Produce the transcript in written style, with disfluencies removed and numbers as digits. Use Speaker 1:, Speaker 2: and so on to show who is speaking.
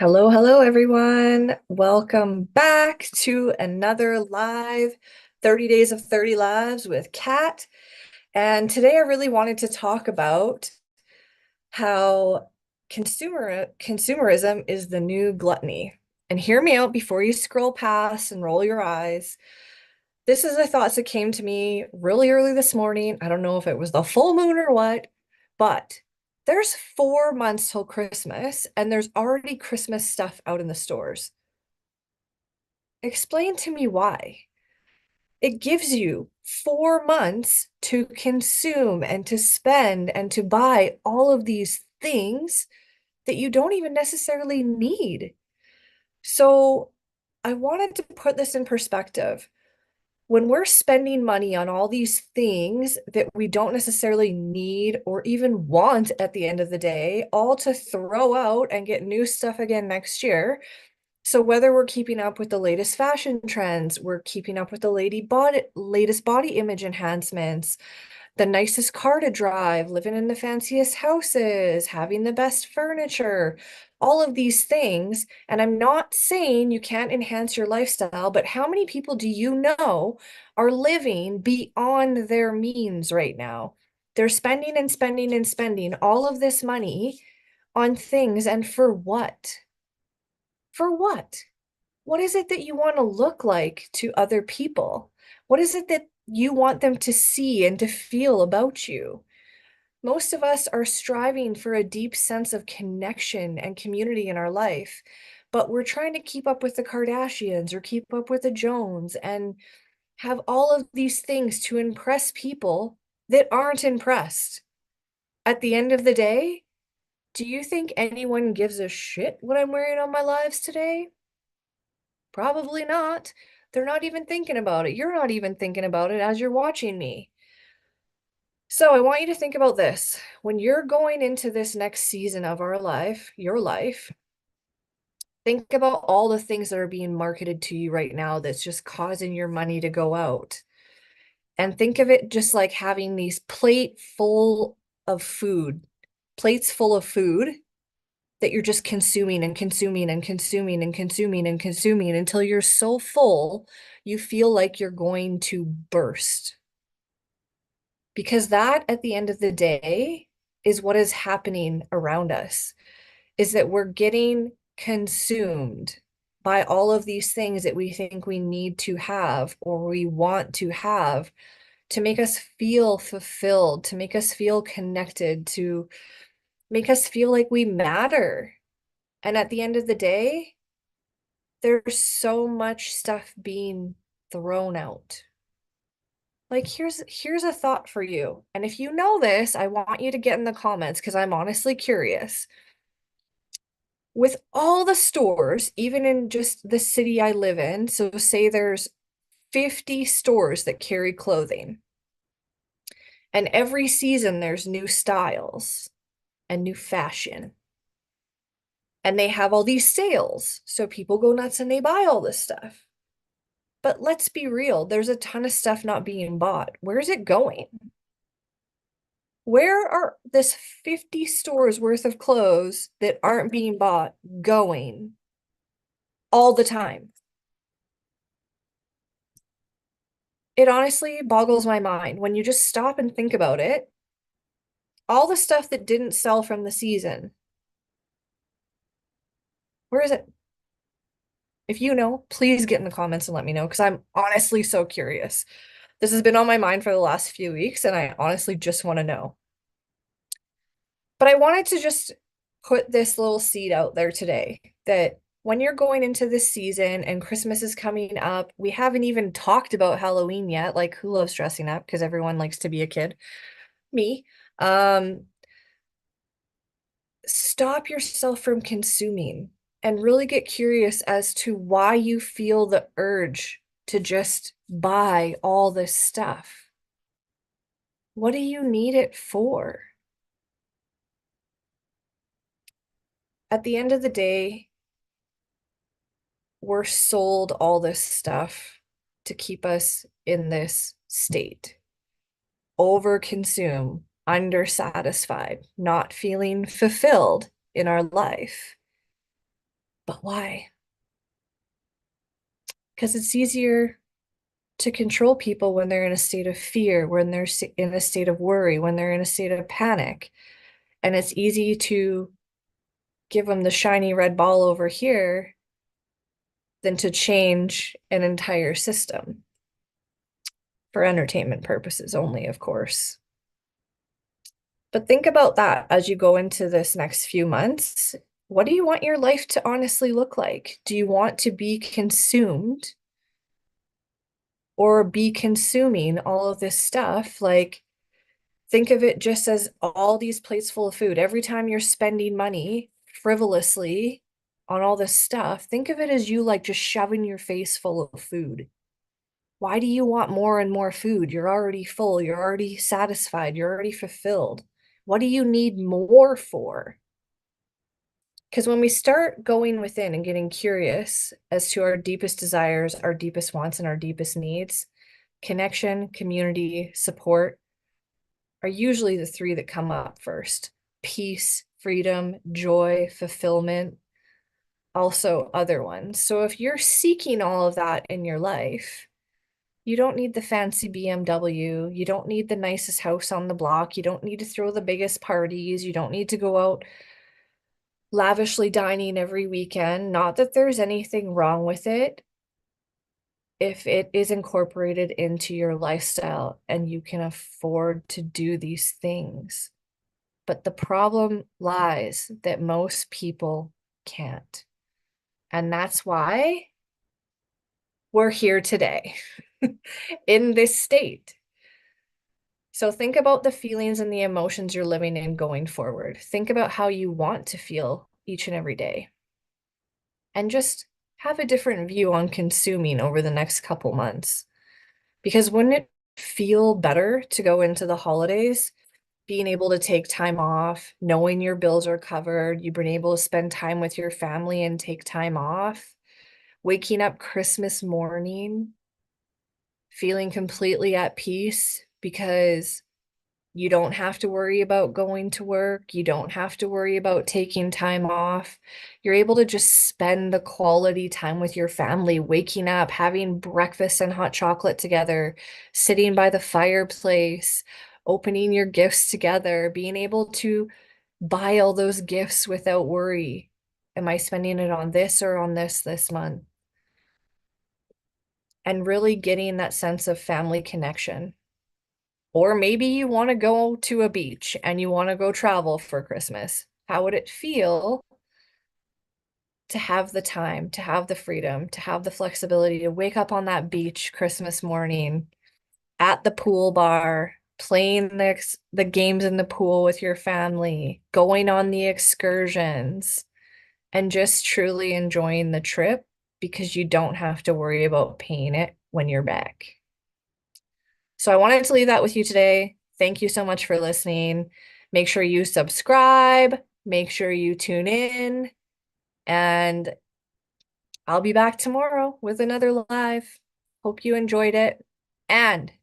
Speaker 1: Hello, hello, everyone. Welcome back to another live 30 Days of 30 Lives with Kat. And today I really wanted to talk about how consumerism is the new gluttony. And hear me out before you scroll past and roll your eyes. This is a thought that came to me really early this morning. I don't know if it was the full moon or what, but there's 4 months till Christmas, and there's already Christmas stuff out in the stores. Explain to me why. It gives you 4 months to consume and to spend and to buy all of these things that you don't even necessarily need. So I wanted to put this in perspective. When we're spending money on all these things that we don't necessarily need or even want at the end of the day, all to throw out and get new stuff again next year. So whether we're keeping up with the latest fashion trends, we're keeping up with the latest body image enhancements, the nicest car to drive, living in the fanciest houses, having the best furniture, all of these things. And I'm not saying you can't enhance your lifestyle, but how many people do you know are living beyond their means right now? They're spending and spending and spending all of this money on things, and for what? For what? What is it that you want to look like to other people? What is it that you want them to see and to feel about you? Most of us are striving for a deep sense of connection and community in our life, but we're trying to keep up with the Kardashians or keep up with the Jones and have all of these things to impress people that aren't impressed. At the end of the day, do you think anyone gives a shit what I'm wearing on my lives today? Probably not. They're not even thinking about it. You're not even thinking about it as you're watching me. So I want you to think about this. When you're going into this next season of our life, your life, think about all the things that are being marketed to you right now that's just causing your money to go out. And think of it just like having these of food, plates full of food that you're just consuming and consuming and consuming and consuming and consuming until you're so full, you feel like you're going to burst. Because that, at the end of the day, is what is happening around us, is that we're getting consumed by all of these things that we think we need to have or we want to make us feel fulfilled, to make us feel connected, to make us feel like we matter. And at the end of the day, there's so much stuff being thrown out. Like here's a thought for you. And if you know this, I want you to get in the comments because I'm honestly curious. With all the stores, even in just the city I live in, so say there's 50 stores that carry clothing. And every season there's new styles and new fashion. And they have all these sales. So people go nuts and they buy all this stuff. But let's be real, there's a ton of stuff not being bought. Where's it going? Where are this 50 stores worth of clothes that aren't being bought going all the time? It honestly boggles my mind when you just stop and think about it. All the stuff that didn't sell from the season, where is it? If you know, please get in the comments and let me know because I'm honestly so curious. This has been on my mind for the last few weeks, and I honestly just want to know. But I wanted to just put this little seed out there today that when you're going into this season and Christmas is coming up, we haven't even talked about Halloween yet. Like, who loves dressing up? Because everyone likes to be a kid. Me. Um, Stop yourself from consuming and really get curious as to why you feel the urge to just buy all this stuff. What do you need it for? At the end of the day, we're sold all this stuff to keep us in this state. Overconsume, undersatisfied, not feeling fulfilled in our life. But why? Because it's easier to control people when they're in a state of fear, when they're in a state of worry, when they're in a state of panic. And it's easy to give them the shiny red ball over here than to change an entire system for entertainment purposes only, of course. But think about that as you go into this next few months. What do you want your life to honestly look like? Do you want to be consumed or be consuming all of this stuff? Like, think of it just as all these plates full of food. Every time you're spending money frivolously on all this stuff, think of it as you like just shoving your face full of food. Why do you want more and more food? You're already full, you're already satisfied, you're already fulfilled. What do you need more for? Because when we start going within and getting curious as to our deepest desires, our deepest wants, and our deepest needs, connection, community, support are usually the three that come up first. Peace, freedom, joy, fulfillment, also other ones. So if you're seeking all of that in your life, you don't need the fancy BMW. You don't need the nicest house on the block. You don't need to throw the biggest parties. You don't need to go out lavishly dining every weekend. Not that there's anything wrong with it if it is incorporated into your lifestyle and you can afford to do these things. But the problem lies that most people can't. And that's why we're here today in this state. So think about the feelings and the emotions you're living in going forward. Think about how you want to feel each and every day. And just have a different view on consuming over the next couple months. Because wouldn't it feel better to go into the holidays being able to take time off, knowing your bills are covered, you've been able to spend time with your family and take time off, waking up Christmas morning, feeling completely at peace because you don't have to worry about going to work. You don't have to worry about taking time off. You're able to just spend the quality time with your family, waking up, having breakfast and hot chocolate together, sitting by the fireplace, opening your gifts together, being able to buy all those gifts without worry. Am I spending it on this or on this month? And really getting that sense of family connection. Or maybe you want to go to a beach and you want to go travel for Christmas. How would it feel to have the time, to have the freedom, to have the flexibility to wake up on that beach Christmas morning at the pool bar, playing the games in the pool with your family, going on the excursions, and just truly enjoying the trip because you don't have to worry about paying it when you're back. So I wanted to leave that with you today. Thank you so much for listening. Make sure you subscribe, make sure you tune in, and I'll be back tomorrow with another live. Hope you enjoyed it. And